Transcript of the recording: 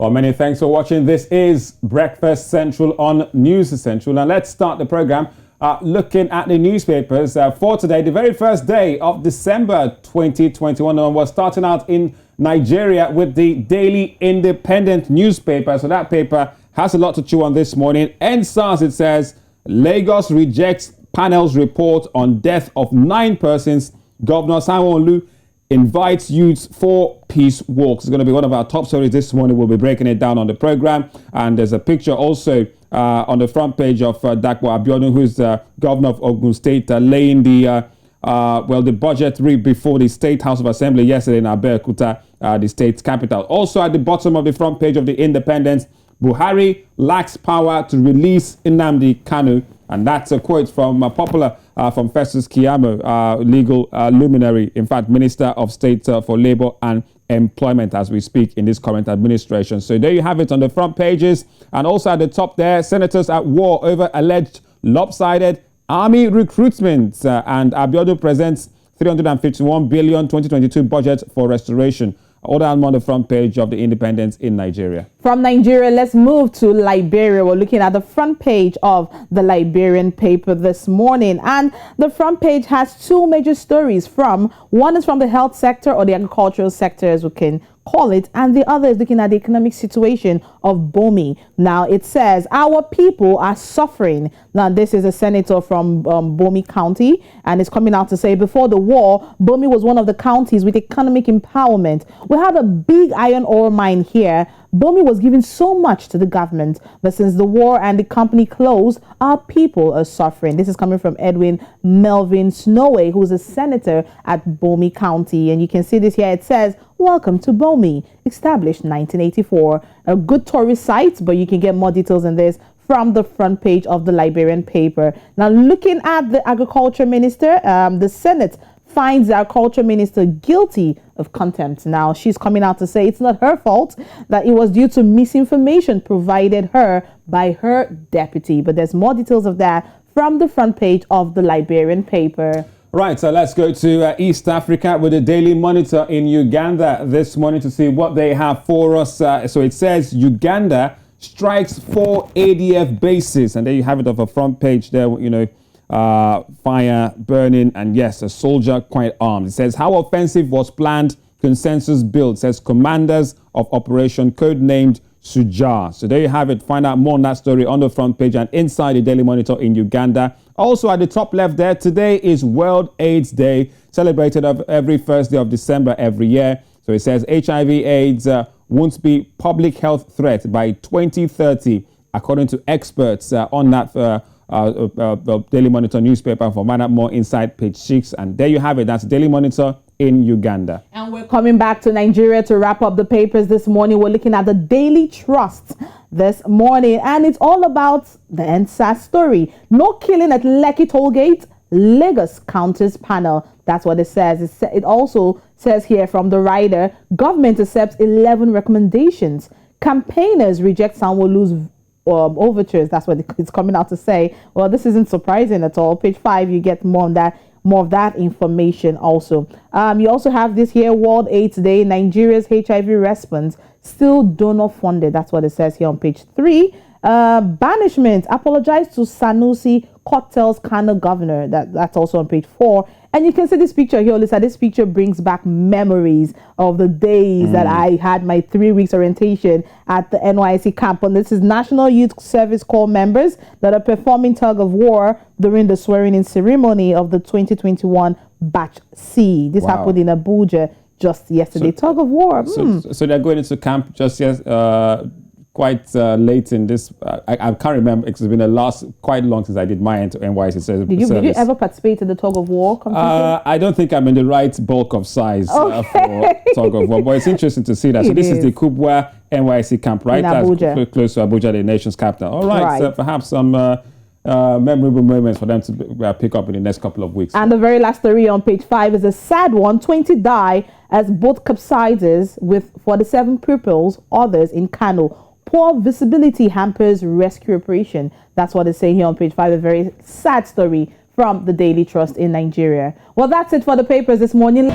Well, many thanks for watching. This is Breakfast Central on News Central. And let's start the program looking at the newspapers for today, the very first day of December 2021. And we're starting out in Nigeria with the Daily Independent newspaper. So that paper has a lot to chew on this morning. NSAS, it says, Lagos rejects panel's report on death of 9 persons. Governor Sanwo-Olu invites youths for peace walks. It's going to be one of our top stories this morning. We'll be breaking it down on the program. And there's a picture also on the front page of Dapo Abiodun, who's the governor of Ogun State, laying the budget read before the State House of Assembly yesterday in Abeokuta, the state's capital. Also at the bottom of the front page of the Independent, Buhari lacks power to release Nnamdi Kanu. And that's a quote from from Festus Keyamo, legal luminary, in fact, Minister of State for Labour and Employment as we speak in this current administration. So there you have it on the front pages. And also at the top there, senators at war over alleged lopsided army recruitment. And Abiodun presents 351 billion 2022 budget for restoration. All that on the front page of the Independent in Nigeria. From Nigeria, let's move to Liberia. We're looking at the front page of the Liberian paper this morning. And the front page has 2 major stories. One is from the health sector, or the agricultural sector as we can call it, and the other is looking at the economic situation of Bomi. Now it says our people are suffering. Now this is a senator from Bomi County, and it's coming out to say before the war, Bomi was one of the counties with economic empowerment. We had a big iron ore mine here. Bomi was giving so much to the government, but since the war and the company closed, our people are suffering. This is coming from Edwin Melvin Snoway, who's a senator at Bomi County. And you can see this here. It says, welcome to Bomi, established 1984. A good tourist site, but you can get more details on this from the front page of the Liberian paper. Now, looking at the agriculture minister, the Senate finds the agriculture minister guilty of contempt. Now, she's coming out to say it's not her fault, that it was due to misinformation provided her by her deputy. But there's more details of that from the front page of the Liberian paper. Right, so let's go to East Africa with the Daily Monitor in Uganda this morning to see what they have for us. So it says Uganda strikes 4 ADF bases. And there you have it off a front page there, fire, burning, and yes, a soldier quite armed. It says how offensive was planned, consensus built, says commanders of operation codenamed Sujar. So there you have it. Find out more on that story on the front page and inside the Daily Monitor in Uganda. Also at the top left there, today is World AIDS Day, celebrated every first day of December every year. So it says HIV/AIDS won't be public health threat by 2030, according to experts on that Daily Monitor newspaper. For find out more inside page 6. And there you have it. That's Daily Monitor in Uganda. And we're coming back to Nigeria to wrap up the papers this morning. We're looking at the Daily Trust this morning, and it's all about the NSAS story. No killing at Lekki Tollgate, Lagos counters panel. That's what it says. It also says here from the writer, government accepts 11 recommendations. Campaigners reject Sanwo-Olu's overtures. That's what it's coming out to say. Well, this isn't surprising at all. Page 5, you get more of that information also. You also have this here, World AIDS Day, Nigeria's HIV response still donor funded. That's what it says here on page 3. Banishment, apologize to Sanusi, court tells Kano governor. That's also on page 4. And you can see this picture here, Lisa. This picture brings back memories of the days that I had my 3 weeks orientation at the NYSC camp. And this is National Youth Service Corps members that are performing tug of war during the swearing-in ceremony of the 2021 Batch C. This happened in Abuja just yesterday. Tug of war. So they're going into camp just quite late in this. I can't remember. It's been quite long since I did my NYSC service. Did you ever participate in the tug of war competition? I don't think I'm in the right bulk of size for tug of war, but it's interesting to see that. So this is the Kubwa NYSC camp, right? In Abuja. That's close to Abuja, the nation's capital. All right. So perhaps some memorable moments for them to pick up in the next couple of weeks. And the very last story on page 5 is a sad one. 20 die as boat capsizes with 47 pupils, others in Kano. Poor visibility hampers rescue operation. That's what it's saying here on page 5. A very sad story from the Daily Trust in Nigeria. Well, that's it for the papers this morning.